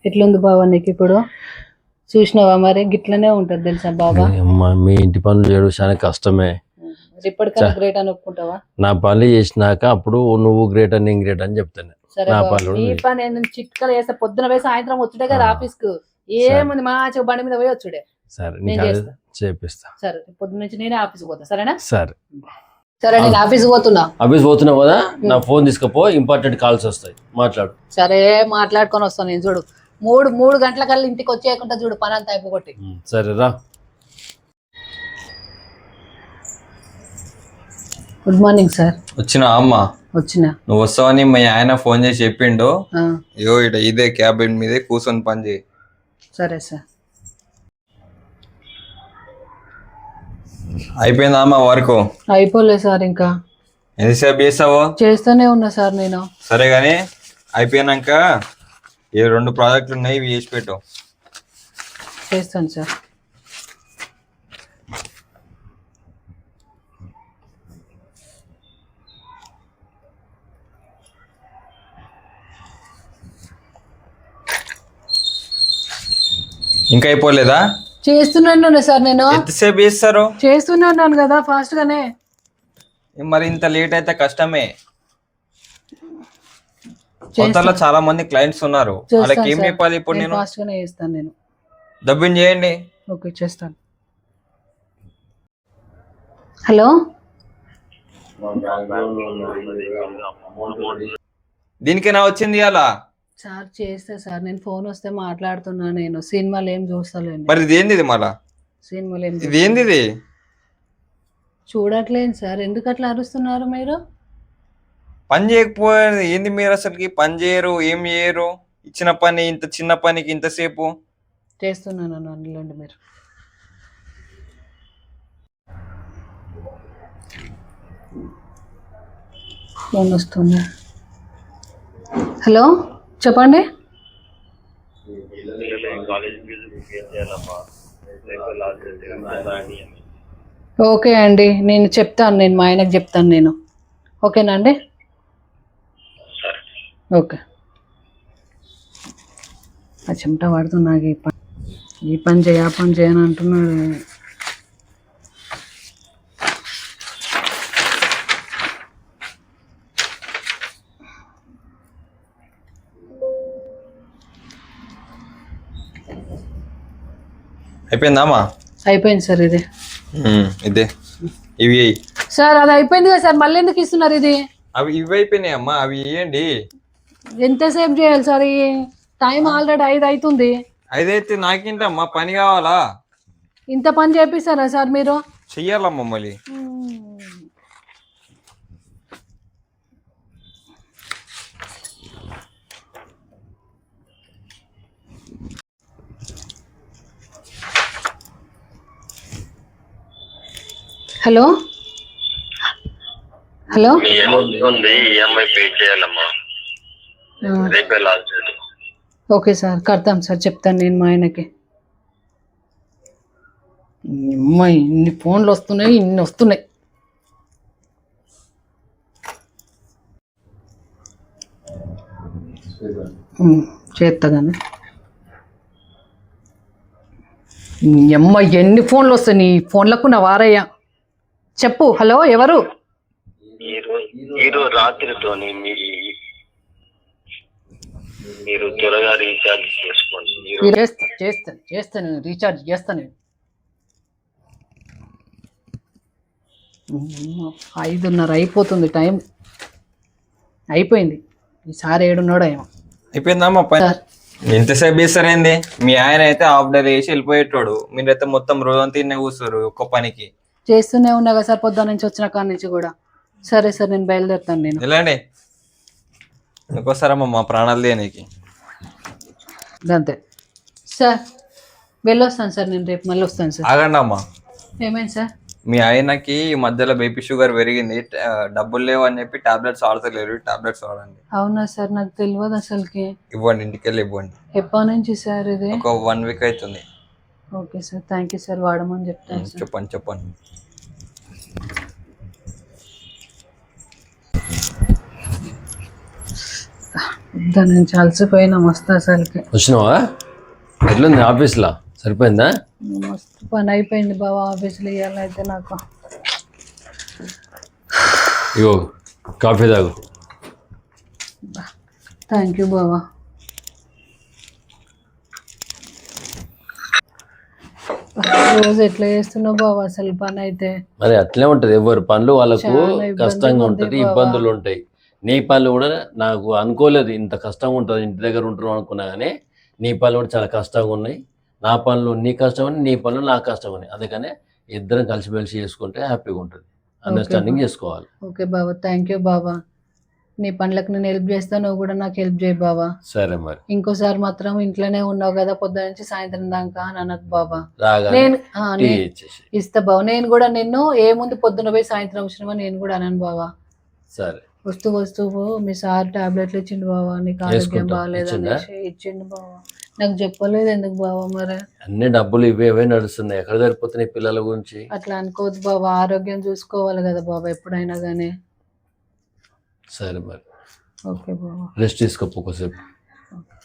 ఎట్లుంది బావా నీకు ఇప్పుడు? చూసినావా మరి గిట్లనే ఉంటది తెలుసా బావా. మీ ఇంటి పనులు చేయడం చాలా కష్టమే. ఇప్పటికైనా గ్రేట్ అని ఒప్పుకుంటావా? నా పనులు చేసినాక అప్పుడు నువ్వు గ్రేట్ అని నేను గ్రేట్ అని చెప్తాను. సరే నా బావ, పనులు నీ పని నేను చిట్కలు వేస్తా. పొద్దున వేసి సాయంత్రం వచ్చుడే కదా ఆఫీస్ కు. ఏముంది మా బండి మీద పోయి వచ్చుడే. సరే నేను నీకు చేస్తా. చేపిస్తా. సరే పొద్దున నుంచి నేనే ఆఫీస్ పోతా. సరేనా? సరే సరే నేను ఆఫీస్ పోతున్నా. ఆఫీస్ పోతున్నావు కదా, నా ఫోన్ తీసుకుపో, ఇంపార్టెంట్ కాల్స్ వస్తాయి, మాట్లాడు. సరే మాట్లాడుకొని వస్తాను నేను. చూడు మూడు గంటల కల్లా ఇంటికి వచ్చేయకుండా చూడు పని అంతా అయిపోగొట్టి. సరే రా. Good morning sir. వచ్చినా అమ్మ? వచ్చినా. నువ్వు వస్తావని మీ ఆయన ఫోన్ చేసి చెప్పిండు. ఆ, ఇదే క్యాబిన్ మీదే కూర్చొని పని చేయి. సరే సార్. అయిపోయిందా అమ్మ వర్క్? అయిపోలేదు సార్ ఇంకా. ఎంతసేపు చేస్తావు? చేస్తూనే ఉన్నా సార్ నేను. సరే గాని అయిపోయినాక ఏ 2 ప్రాజెక్టులు ఉన్నాయి, ఇవి చేసి పెట్టు. చేస్తాను సార్. ఇంకా అయిపోలేదా? చేస్తున్నాను సార్ నేను. ఎంతసేపు చేస్తారు? చేస్తున్నాను కదా ఫాస్ట్ గానే. మరి ఇంత లేట్ అయితే కష్టమే. కొత్తలో చాలా మంది క్లయింట్స్ ఉన్నారు, వాళ్ళకి ఏం చెప్పాలి ఇప్పుడు నేను? ఫాస్ట్ గానే చేస్తాను నేను. డబ్బింగ్ చేయండి. ఓకే చేస్తాను. హలో, దీనికైనా వచ్చింది అలా? సార్ చేస్తా సార్. నేను ఫోన్ వస్తే మాట్లాడుతున్నా. నేను సినిమాలు ఏం చూస్తలేండి. మరి ఇది ఏంది? ఇది మళ్ళా సినిమాలు ఏం ఇది ఏంది? ఇది చూడట్లేదు సార్. ఎందుకు అట్లా అరుస్తున్నారు మీరు? పని చేయకపోయేది ఏంది మీరు? అసలుకి పని చేయరు, ఏం చేయరు. ఇచ్చిన పని ఇంత చిన్న పనికి ఇంతసేపు చేస్తున్నాను అందులోండి మీరు. ఫోన్ వస్తుంది. హలో చెప్పండి. ఓకే అండి, నేను చెప్తాను. నేను మా ఆయనకు చెప్తాను నేను. ఓకేనా అండి? ఓకే. ఆ చెమట పడుతుంది నాకు. ఈ పని చేయ ఆ పని చేయని అంటున్నాడు. అయిపోయిందామా? అయిపోయింది సార్. ఇది ఇదే ఇవి సార్. అది అయిపోయింది కదా సార్, మళ్ళీ ఎందుకు ఇస్తున్నారు ఇది? ఇవి అయిపోయినాయి అమ్మా, అవి ఇవ్వండి. ఎంతసేపు చేయాలి సార్? ఈ టైం ఆల్రెడీ 5 అవుతుంది. 5 అయితే నాకేంటమ్మా, పని కావాలా? ఇంత పని చేపిస్తారా సార్ మీరు? చెయ్యాలమ్మా మళ్ళీ. Hello hello. ఓకే సార్, కడతాం సార్. చెప్తాను నేను మా ఆయనకి. అమ్మాయి ఇన్ని ఫోన్లు వస్తున్నాయి, ఇన్ని వస్తున్నాయి. చేస్తా కానీ అమ్మాయి ఎన్ని ఫోన్లు వస్తాయి నీ ఫోన్లకు నా వారయ్యా. చెప్పు. హలో ఎవరు? రాత్రితోని మీరు త్వరగా రీఛార్జ్ చేసుకోండి. చేస్తాను రీఛార్జ్ చేస్తాను. 5:30 అయిపోతుంది టైం. అయిపోయింది. ఈసారి 7 ఏమో. అయిపోయిందమ్మా పని. ఎంతసేపు చేస్తారేంది? మీ ఆయన అయితే హాఫ్ డే వేసి వెళ్ళిపోయేటోడు, మీరైతే మొత్తం రోజంతా తిన్నే కూర్చోరు ఒక్క పనికి. చేస్తూనే ఉన్నా కదా సార్, పొద్దున్న నుంచి వచ్చిన కాడ నుంచి కూడా. సరే సార్, నేను బయలుదేరుతాను. నేను వెళ్ళండి. ఇంకోసారమ్మా మా ప్రాణాలు దేనికి. అంతే సార్. వెళ్ళొస్తాను సార్. నేను రేపు మళ్ళీ వస్తాను సార్. ఆగండి అమ్మా. ఏమైంది సార్? మీ ఆయనకి ఈ మధ్యలో బీపీ షుగర్ పెరిగింది, డబ్బులు లేవు అని చెప్పి టాబ్లెట్స్ వాడతలేరు. టాబ్లెట్స్ వాడండి. అవునా సార్? నాకు తెలియదు అసలుకి. ఇవ్వండి, ఇంటికి వెళ్ళి ఇవ్వండి. ఎప్పటి నుంచి సార్ ఇది? ఒక 1 వీక్ అవుతుంది. Okay sir, thank you sir. వాడమని చెప్తాను సార్. చెప్పండి. దాని నుంచి అలసిపోయినా మస్తు అసలుకి. వచ్చినావా? ఎట్లుంది ఆఫీస్లో? సరిపోయిందా? మస్తు పని అయిపోయింది బావా ఆఫీస్లో ఇవ్వాలైతే నాకు. ఇగో కాఫీ తాగు. థ్యాంక్ యూ బావా. రోజు ఎట్లా చేస్తున్నావు బావా అసలు పని అయితే? మరి అట్లే ఉంటది, ఎవరి పనులు వాళ్ళకు చాలా ఇబ్బందిగా కష్టంగా ఉంది ఉంటది, బావ. ఇబ్బందులు ఉంటాయి. నీ పనులు కూడా నాకు అనుకోలేదు ఇంత కష్టంగా ఉంటుంది, ఇంటి దగ్గర ఉంటున్నాం అనుకున్నా కానీ నీ పనులు కూడా చాలా కష్టంగా ఉన్నాయి. నా పనులు నీ కష్టం అని, నీ పనులు నాకు కష్టం అని. అందుకనే ఇద్దరం కలిసిమెలిసి చేసుకుంటే హ్యాపీగా ఉంటుంది. అండర్స్టాండింగ్ చేసుకోవాలి. ఓకే బావా, థ్యాంక్ యూ బావా. నీ పనులకు నేను హెల్ప్ చేస్తాను, నువ్వు కూడా నాకు హెల్ప్ చేయి బావా. సరే మరి ఇంకోసారి మాత్రం ఇంట్లోనే ఉన్నావు కదా పొద్దున నుంచి సాయంత్రం దాకా అని అనకు బావా. రాగానే నేను టీ నేను ఇచ్చేసి. ఇస్తా బావ. నేను కూడా నిన్ను ఏముంది పొద్దున పోయి సాయంత్రం వచ్చినావా నేను కూడా అనను బావా. సరే వస్తువు మీ సార్ టాబ్లెట్లు ఇచ్చిండు బావా, నీకు ఆరోగ్యం వేసుకుంటా. బాగాలేదనేసి ఇచ్చిండు బావా. నాకు చెప్పలేదు ఎందుకు బావా మరి? అన్ని డబ్బులు ఇవే నడుస్తున్నాయి, ఎక్కడ సరిపోతున్నాయి పిల్లల గురించి? అట్లా అనుకోవద్దు బావా, ఆరోగ్యం చూసుకోవాలి కదా బావా ఎప్పుడైనా కానీ. సరే మరి ఓకే బావా. రెస్ట్ తీసుకో ఒకసేపు. ఓకే.